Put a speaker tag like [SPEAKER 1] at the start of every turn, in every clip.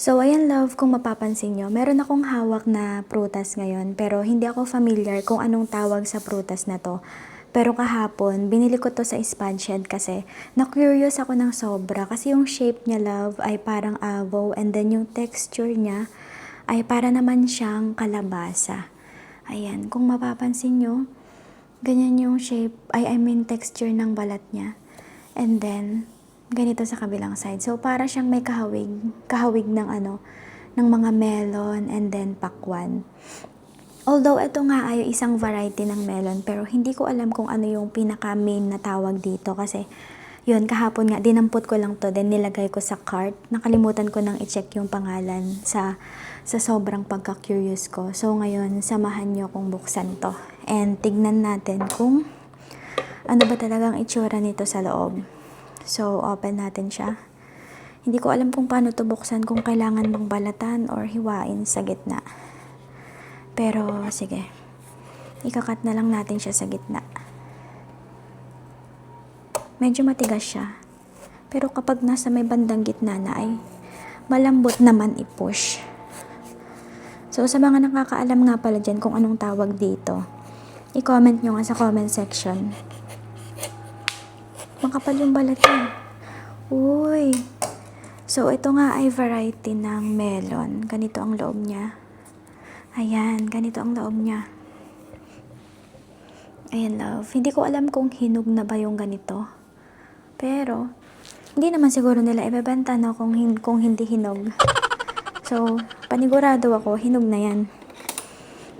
[SPEAKER 1] So, ayan love, kung mapapansin nyo, meron akong hawak na prutas ngayon, pero hindi ako familiar kung anong tawag sa prutas na to. Pero kahapon, binili ko to sa Spanshed kasi na-curious ako ng sobra kasi yung shape niya love ay parang avo and then yung texture niya ay para naman siyang kalabasa. Ayan, kung mapapansin nyo, ganyan yung shape, I mean texture ng balat niya. And then, ganito sa kabilang side. So, para siyang may kahawig ng ng mga melon and then pakwan. Although, ito nga ay isang variety ng melon, pero hindi ko alam kung ano yung pinaka-main na tawag dito kasi yun, kahapon nga, dinampot ko lang to, then nilagay ko sa cart. Nakalimutan ko nang i-check yung pangalan sa sobrang pagka-curious ko. So, ngayon, samahan nyo kong buksan to. And tignan natin kung ano ba talagang itsura nito sa loob. So, open natin siya. Hindi ko alam kung paano to buksan, kung kailangan mong balatan or hiwain sa gitna. Pero, sige. Ikakat na lang natin siya sa gitna. Medyo matigas siya. Pero kapag nasa may bandang gitna na ay malambot naman i-push. So, sa mga nakakaalam nga pala dyan kung anong tawag dito, i-comment nyo nga sa comment section. Makapal yung balat niya. Uy! So, ito nga ay variety ng melon. Ganito ang loob niya. Ayan, ganito ang loob niya. Ayan, love. Hindi ko alam kung hinog na ba yung ganito. Pero, hindi naman siguro nila ibebenta no, kung hindi hinog. So, panigurado ako, hinog na yan.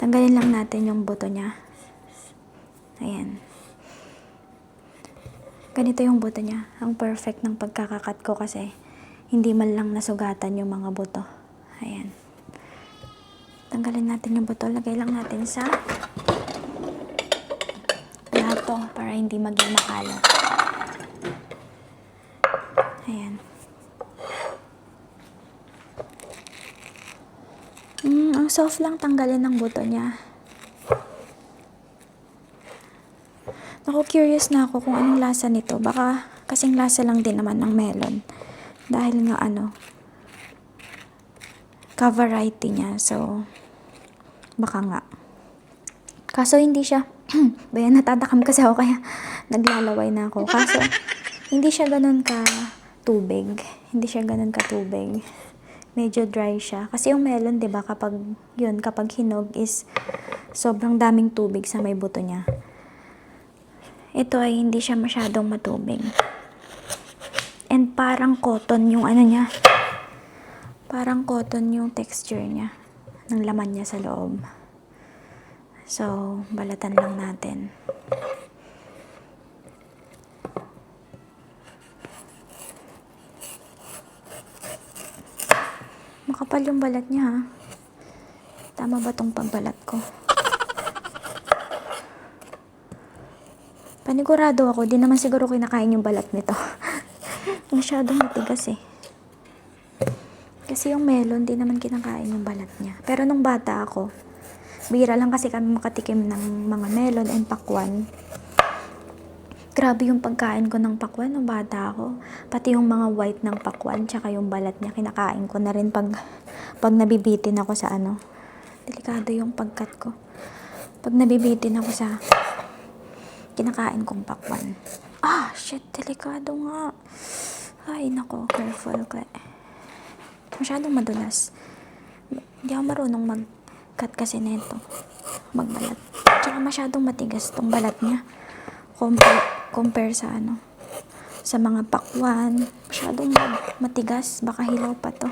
[SPEAKER 1] Tanggalin lang natin yung buto niya. Ayan. Ganito yung buto niya. Ang perfect ng pagkakakat ko kasi hindi man lang nasugatan yung mga buto. Ayan. Tanggalin natin yung buto. Lagay lang natin sa plato para hindi maging makalat. Ayan. Ang soft lang tanggalin ng buto niya. Naku, curious na ako kung anong lasa nito. Baka kasing lasa lang din naman ng melon. Dahil nga ka-variety niya. So, baka nga. Kaso hindi siya, bayan natatakam kasi ako kaya naglalaway na ako. Kaso, hindi siya ganun ka-tubig. Hindi siya ganun ka-tubig. Medyo dry siya. Kasi yung melon, di ba, kapag hinog is sobrang daming tubig sa may buto niya. Ito ay hindi siya masyadong matubig. And parang cotton yung niya. Parang cotton yung texture niya. Ng laman niya sa loob. So, balatan lang natin. Makapal yung balat niya ha. Tama ba tong pagbalat ko? Panigurado ako, di naman siguro kinakain yung balat nito. Masyadong matigas eh. Kasi yung melon, di naman kinakain yung balat niya. Pero nung bata ako, bihira lang kasi kami makatikim ng mga melon and pakwan. Grabe yung pagkain ko ng pakwan nung bata ako. Pati yung mga white ng pakwan, tsaka yung balat niya, kinakain ko na rin pag nabibitin ako sa Delikado yung pagkat ko. Pag nabibitin ako sa kinakain kong pakwan. Shit, delikado nga. Ay, nako, careful ka. Masyadong madulas. Hindi ako marunong mag-cut kasi nito. Magbalat. Tsaka masyadong matigas tong balat niya. Compare sa sa mga pakwan. Masyadong matigas. Baka hilaw pa to.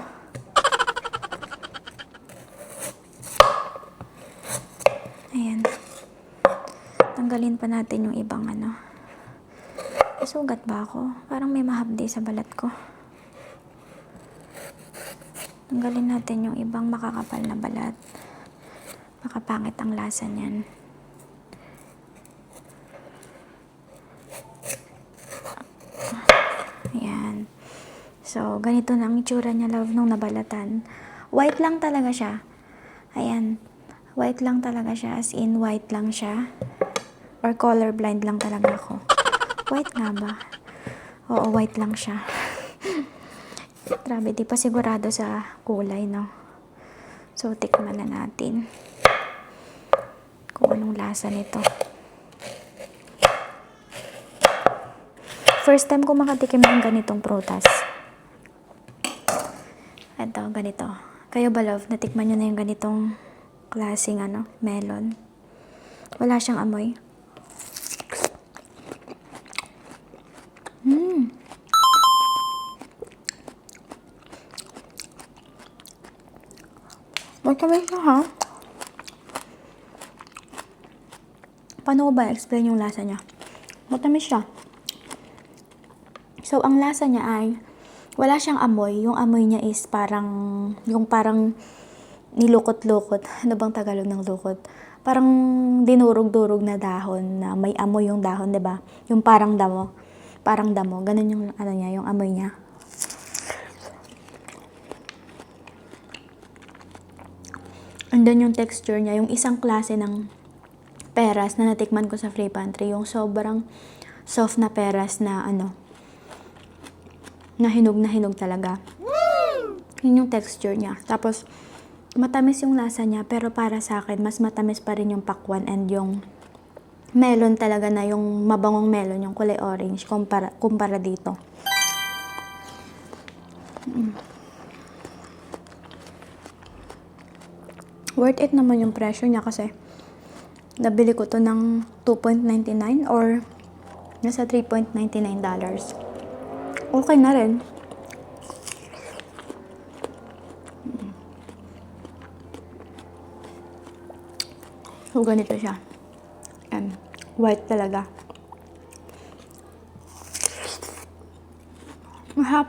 [SPEAKER 1] Ayan. Tanggalin pa natin yung ibang Sugat ba ako? Parang may mahapdi sa balat ko. Tanggalin natin yung ibang makakapal na balat. Makapangit ang lasa niyan. Ayan. So, ganito na ang itsura niya, love, nung nabalatan. White lang talaga siya. Ayan. White lang talaga siya. As in, white lang siya. Or colorblind lang talaga ako. White nga ba? Oo, white lang siya. Grabe, di pa sigurado sa kulay, no? So, tikman na natin kung anong lasa nito. First time ko makatikim ng ganitong prutas. Ito, ganito. Kayo ba, love? Natikman nyo na yung ganitong klaseng melon? Wala siyang amoy. Matamis siya, ha? Paano ko ba explain yung lasa niya? Matamis siya. So, ang lasa niya ay wala siyang amoy. Yung amoy niya is parang nilukot-lukot. Ano bang Tagalog ng lukot? Parang dinurog-durog na dahon na may amoy yung dahon, 'di ba? Yung parang damo. Parang damo. Ganun yung niya, yung amoy niya. And then yung texture niya, yung isang klase ng peras na natikman ko sa Free Pantry, yung sobrang soft na peras na na hinog talaga. Yun yung texture niya. Tapos, matamis yung lasa niya, pero para sa akin, mas matamis pa rin yung pakwan and yung melon talaga na yung mabangong melon, yung kulay orange, kumpara dito. Worth it naman yung presyo niya kasi nabili ko to ng $2.99 or nasa $3.99. Okay na rin. So, ganito siya. White talaga. Mahap.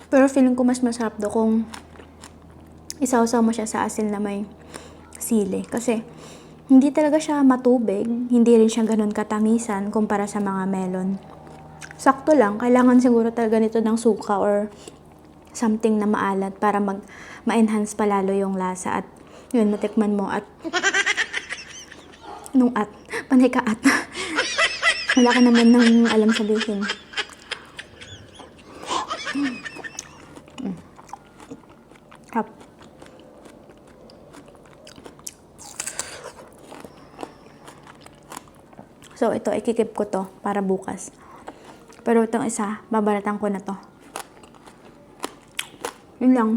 [SPEAKER 1] Pero feeling ko mas masarap do kung isawsaw mo siya sa asin na may sili. Kasi, hindi talaga siya matubig. Hindi rin siya ganun katamisan kumpara sa mga melon. Sakto lang. Kailangan siguro talaga nito ng suka or something na maalat para ma-enhance palalo yung lasa. At yun, matikman mo at panay ka at. Wala ka naman nang alam sabihin. Hap. So, ito, ikikip ko to para bukas. Pero itong isa, babalatan ko na to. Yun lang.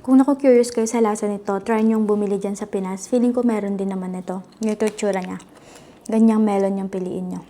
[SPEAKER 1] Kung naku-curious kayo sa lasa nito, try nyong bumili dyan sa Pinas. Feeling ko meron din naman ito. Yung itsura niya. Ganyang melon yung piliin nyo.